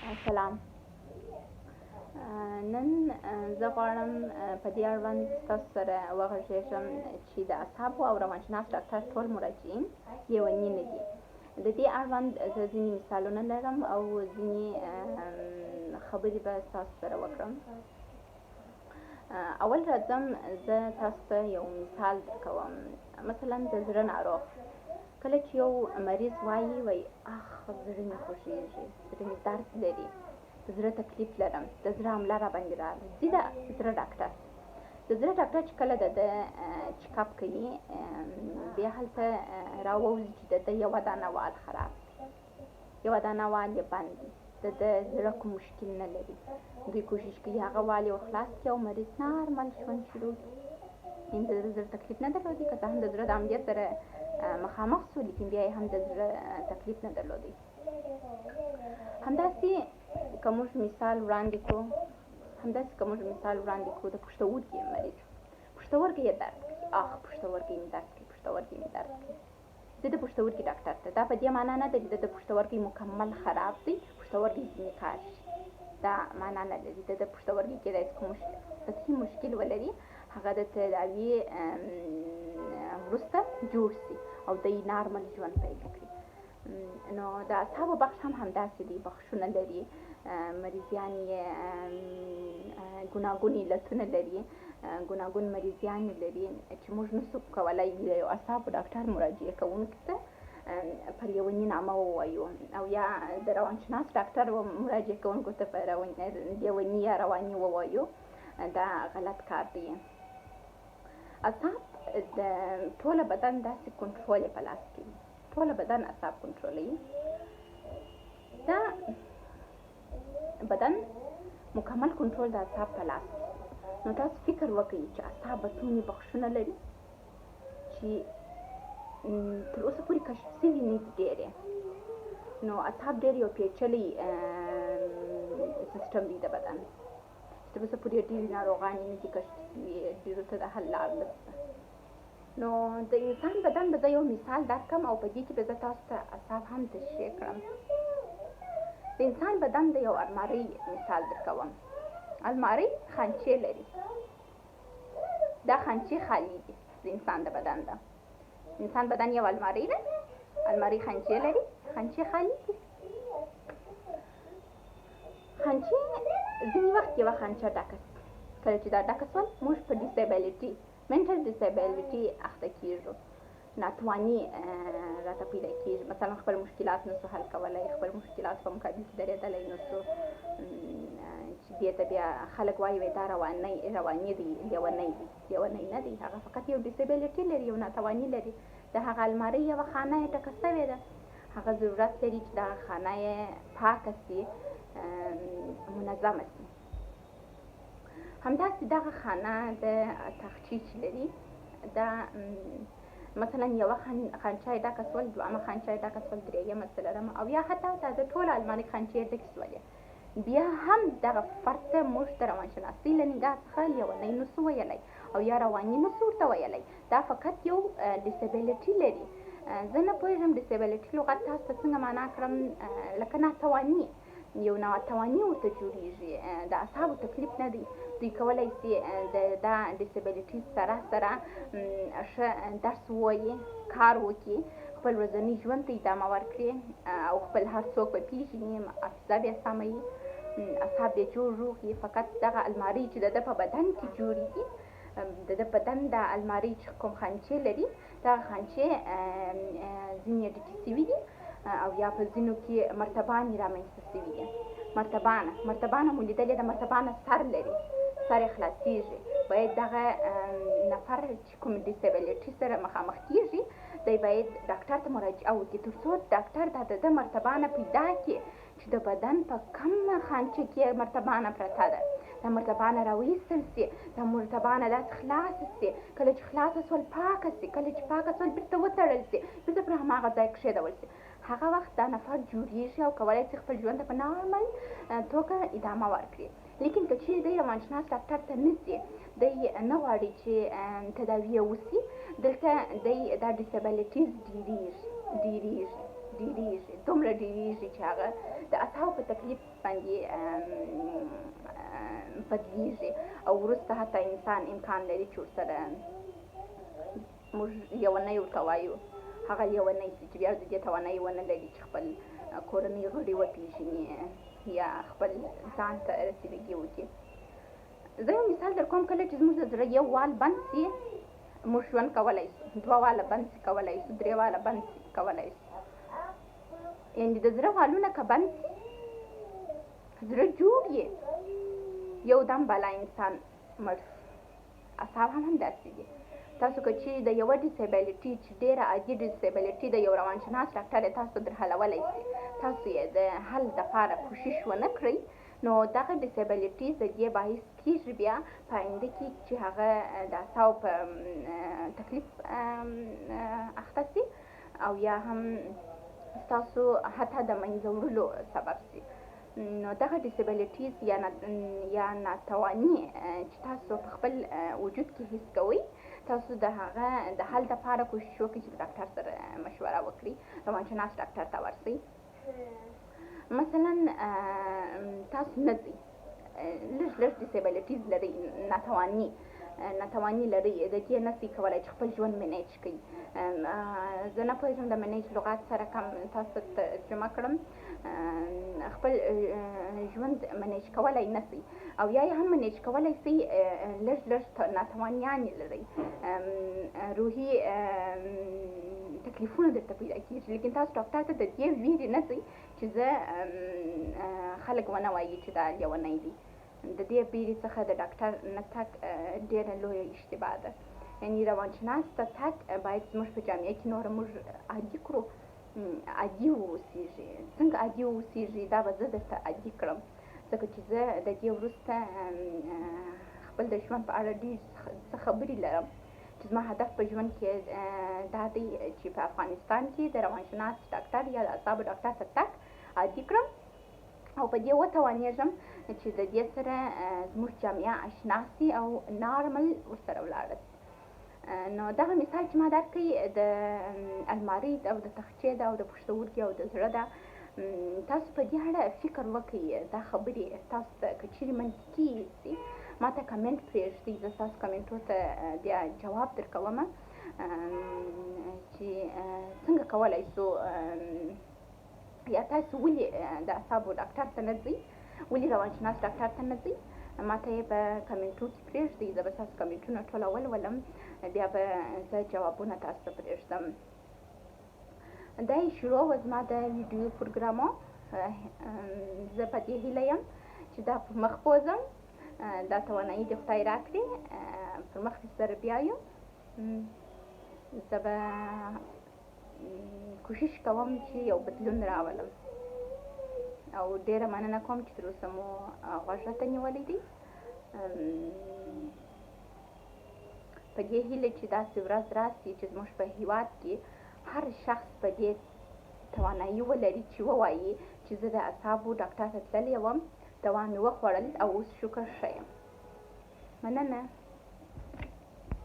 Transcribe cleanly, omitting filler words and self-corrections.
سلام. نن زه غواړم په دې اړوند ستاسو سره وغږېږم چې د اعصابو او روانشناس ډاکټر ټول مراجعین لیوني نه دي. د دې اړوند زه ځینې مثالونه لرم او ځینې خبرې به ستاسو سره وکړم. اول راځم زه تاسو ته یو مثال درکوم. مثلا د زړه ناروغ کله چې یو مریض وایي اخ زړه مې خوږېږي، زړه مې درد لري، د زړه تکلیف لرم، د زړه حمله را باندې راغله، ځي د زړه ډاکټر. د زړه ډاکټر چې کله د ده چیکاپ کوي بیا هلته راووځي چې د ده یوه دانه وال خراب دی، یوه دانه وال یې بند دی، د ده زړه کوم مشکل نه لري. دوی کوشش کوي هغه وال یې خلاص کړي او مریض نارمل ژوند شروع کړي. یعنې د زړه تکلیف نه درلودي، که څه هم د زړه د عملیات سره مخامخ شو، لیکن بیا یې هم د زړه تکلیف نه درلودی. همداسې که موږ مثال وړاندې کړو د پښتورګي مریض، پښتورګي یې درد کوي، اخ پښتورګي مې درد کوي، پښتورګي مې درد کوي، زه د پښتورګي ډاکټر ته. دا په دې معنا نه ده چې د پښتورګي مکمل خراب دی، پښتورګي ځینې کار شي، دا معنا نه لري. د پښتورګي کېدای شي کوم سطحي مشکل ولري، هغه د تداوي وروسته جوړ شي او د نارمل ژوند پیل کړي. نو د اعصابو بخش هم همداسې دی، بخشونه لري، مریضیان یې ګوناګون علتونه لري، ګوناګون مریضیان لري چې موږ نشو کولی د یو اعصابو ډاکټر مراجعه کوونکي ته په لیوني نامه ووایو او یا د روانشناس ډاکټر مراجعه کوونکو ته په لیوني یا رواني ووایو. دا غلط کار دی. اعصاب د ټوله بدن داسې کنټرول یې په لاس کې وي، ټوله بدن اعصاب کنټرولوي. دا بدن مکمل کنټرول د اعصاب په لاس کې. نو تاسو فکر وکړئ چې اعصاب به څومره بخشونه لري چې تر اوسه پورې کشف شوي نه دي ډېرې. نو اعصاب ډېر یو پیچلی سیسټم دی د بدن، چې تر اوسه پورې ډېرې ناروغانې نه دي کشف شوي، ډېرو ته د حل لار نشته. نو د انسان بدن به زه یو مثال درکړم او په دې کې به زه تاسو ته اعصاب هم تشریح کړم. د انسان بدن د یو المارۍ مثال درکوم. المارۍ خانچې لري، دا خانچې خالي دي د انسان د بدن ده. انسان بدن یو المارۍ ده، المارۍ خانچې لري، خانچې خالي دي. خانچې ځینې وخت یوه خانچه ډکه شي، کله چې دا ډکه شول موږ په ډیسیبلیټي منټل ډیسیبلیټي اخته کېږو، ناتواني راته پیدا کېږي. مثلا خپل مشکلات نسو حل کولی، خپل مشکلات په مقابل کې درېدلی نسو، چې دې ته بیا خلک وایي دا رواني دی، لیونی نه دی، هغه فقط یو ډیسیبلیټي لري، یو ناتواني لري. د هغه المارۍ یوه خانه یې ډکه شوې ده، هغه ضرورت لري چې دغه خانه یې پاکه شي، منظمه شي. همداسې دغه خانه د تاخچې چې لري، دا مثلا یوه خانچه یې ډکه شول، دویمه خانچه یې ډکه شول، درېیمه، څلورمه او یا حتی دا د ټوله المارۍ خانچې ډکې شولې، بیا هم دغه فرد ته موږ د روانشناسۍ له نګاه څخه لیونی نسو ویلی او یا رواني نسو ورته ویلی. دا فقط یو ډیسیبلیټي لري. زه نه پوهېږم ډیسیبلیټي لغت تاسو ته څنګه معنا کړم، لکه ناتواني، یو ناتواني ورته جوړېږي، د اعصابو تکلیف نه دی. دوی کولی شي دا ډیسیبلیټي سره ښه درس ووایي، کار وکړي، خپل ورځني ژوند ته ادامه ورکړي او خپل هر څوک به پېژني، حافظه به یې سمه وي، اعصاب یې جوړ روغ وي. فقط دغه المارۍ چې د ده په بدن کې جوړېږي، د ده بدن د المارۍ چې کوم خانچې لري، دغه خانچې ځینې یې ډکې شوي دي او یا په ځینو کې مرتبانې رامنځته شوي دي. مرتبانه مو لیدلې ده، مرتبانه سر لري، سر یې خلاصېږي. باید دغه نفر چې کوم ډیسیبلیټي سره مخامخ کېږي، دی باید ډاکټر ته مراجعه وکړي تر څو ډاکټر دا د ده مرتبانه پیدا کړي چې د بدن په کومه خانچه کې مرتبانه پرته ده، دا مرتبانه راویستل شي، دا مرتبانه داسې خلاصه شي، کله چې خلاصه شول پاکه شي، کله چې پاکه شول بېرته وتړل شي، بېرته پر هماغه ځای کښېښودل شي. هغه وخت دا نفر جوړېږي او کولی شي خپل ژوند ته په نارمل توګه ادامه ورکړي. لیکن که چیرې دی روانشناس ډاکټر ته نه ځي، دی نه غواړي چې تداوي یې وشي، دلته دی دا ډیسیبلیټیز ډېرېږي. ډېرېږي، دومره ډېرېږي چې هغه د اعصابو په تکلیف باندې بدلېږي او وروسته حتی انسان امکان لري چې ورسره موږ لیونی ورته وایو، هغه لیونی شي چې بیا د دې توانایي ونه لري چې خپل کورنۍ غړي وپېژني یا خپل ځان ته رسېدګي وکړي. زه یو مثال در کوم، کله چې زموږ د زړه یو وال بند شي موږ ژوند کولی شو، دوه واله بند شي کولی شو، درې واله بند شي کولی شو. یعنې د زړه والونه که بند شي زړه جوړ یې یو دم بالا انسان مړ شي. اعصاب هم همداسې دي. تاسو که چیرې د یوه ډیسیبلیټي چې ډېره عادي ډیسیبلیټي د یو روانشناس ډاکټر یې تاسو در حلولی شي، تاسو یې د حل دپاره کوشش ونه کړئ، نو دغه ډیسیبلیټیز د دې باعث کېږي بیا په آینده کې چې هغه د اعصابو په تکلیف اخته شي او یا هم ستاسو حتی د منځه وړلو سبب شي. نو دغه ډیسیبلیټیز یا ناتواني چې تاسو په خپل وجود کې حس کوئ، تاسو د هغه د حل دپاره کوشش وکړئ چې ډاکټر سره مشوره وکړئ، روانشناس ډاکټر ته ورشئ. مثلا تاسو نه ځئ، لږ ډیسیبلیټیز لرئ، ناتواني لرئ، د دې نه شئ کولی چې خپل ژوند منیج کړئ. زه نه پوهېږم د منیج لغات سره کم تاسو ترجمه کړم. خپل ژوند منیج کولی نه شئ او یا یې هم منیج کولی شئ، لږ ناتوانیانې لرئ، روحي تکلیفونه درته پیدا کېږي، لیکن تاسو ډاکټر ته د دې ویرې نه ځئ چې زه خلک ونه وایي چې دا لیونی دی. د دې ویرې څخه د ډاکټر نه تګ ډېره لویه اشتباه ده. یعنې روانشناس ته تګ باید زموږ په جامعه کې نوره موږ عادي کړو، عادي واوسېږي. څنګه عادي واوسېږي دا به زه درته عادي کړم، ځکه چې زه د دې وروسته خپل د ژوند په اړه ډېر څه خبرې لرم چې زما هدف په ژوند کې دا دی چې په افغانستان کې د روانشناس ډاکټر یا د اعصابو ډاکټر ته تګ عادي کړم او په دې وتوانېږم چې د دې سره زموږ جامعه اشنا شي او نارمل ورسره ولاړه شي. نو دغه مثال چې ما درکړی د المارۍ او د تخچې ده او د پښتورګي او د زړه ده، تاسو په دې اړه فکر وکړئ. دا خبرې تاسو ته که چیرې منطقي شي ما ته کمنټ پرېږدئ، زه ستاسو کمنټو ته بیا جواب درکوم چې څنګه کولی شو یا تاسو ولې د اعصابو ډاکټر ته نه ځئ، ولې روانشناس ډاکټر ته نه ځئ. ما ته یې په کمنټو کې پرېږدئ، زه به ستاسو کمنټونه ټوله ولولم، بیا به زه جوابونه تاسو ته پرېږدم. دا یې شروع وه زما د ویډیو پروګرامو. زه په دې هیله یم چې دا پر مخ بوځم، دا توانایي دې خدای راکړي، پر مخ دې سره بیایم. زه به کوشش کوم چې یو بدلون راولم او ډېره مننه کوم چې تر اوسه مو غوږ راته نیولی دی. په دې هیله چې داسې ورځ راسي چې زموږ په هېواد کې هر شخص په دې توانایي ولري چې ووایي چې زه د اعصابو ډاکټر ته تللی وم، دوا مې وخوړل او اوس شکر ښه یم. مننه.